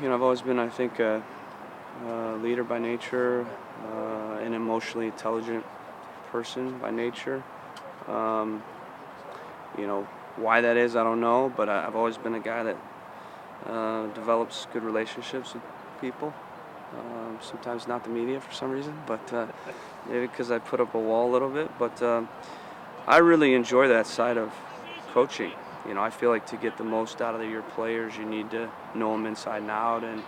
I've always been, I think, a leader by nature, an emotionally intelligent person by nature. Um, why that is, I don't know, but I've always been a guy that develops good relationships with people. Sometimes not the media for some reason, but maybe because I put up a wall a little bit. But I really enjoy that side of coaching. I feel like to get the most out of your players, you need to know them inside and out. And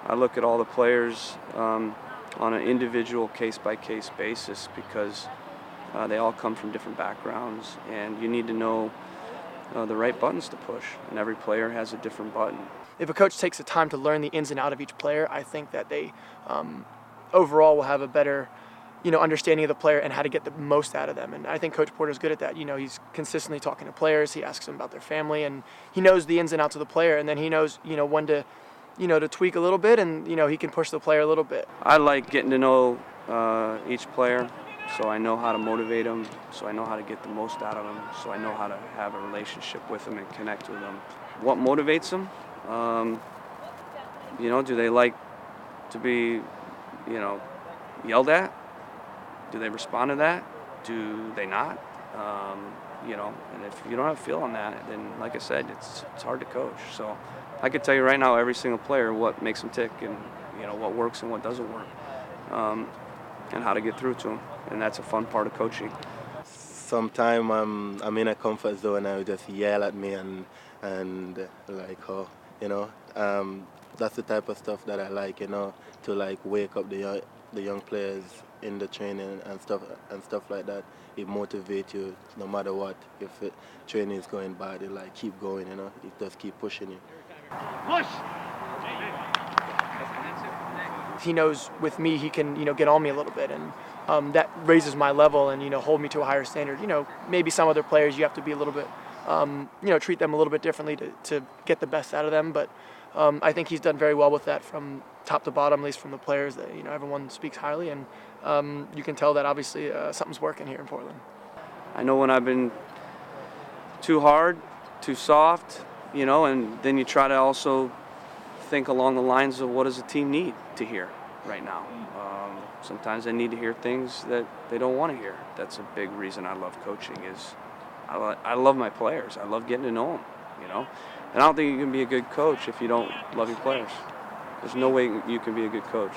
I look at all the players on an individual case-by-case basis because they all come from different backgrounds, and you need to know the right buttons to push, and every player has a different button. If a coach takes the time to learn the ins and out of each player, I think that they overall will have a better understanding of the player and how to get the most out of them. And I think Coach Porter's good at that. He's consistently talking to players. He asks them about their family, and he knows the ins and outs of the player, and then he knows when to to tweak a little bit, and he can push the player a little bit. I like getting to know each player, so I know how to motivate them, so I know how to get the most out of them, so I know how to have a relationship with them and connect with them. What motivates them? Do they like to be, yelled at? Do they respond to that? Do they not? And if you don't have a feel on that, then like I said, it's hard to coach. So I could tell you right now, every single player, what makes them tick and, what works and what doesn't work, and how to get through to them. And that's a fun part of coaching. Sometimes I'm in a comfort zone and I would just yell at me and like, that's the type of stuff that I like, to like wake up the young players in the training and stuff like that. It motivates you no matter what. If training is going bad, it like keep going, it just keep pushing you. Push! He knows with me he can get on me a little bit, and that raises my level and hold me to a higher standard. Maybe some other players you have to be a little bit treat them a little bit differently to get the best out of them, but I think he's done very well with that from top to bottom, at least from the players that everyone speaks highly, and you can tell that obviously something's working here in Portland. I know when I've been too hard, too soft, and then you try to also think along the lines of what does the team need to hear right now. Sometimes they need to hear things that they don't want to hear. That's a big reason I love coaching is I love my players. I love getting to know them, And I don't think you can be a good coach if you don't love your players. There's no way you can be a good coach.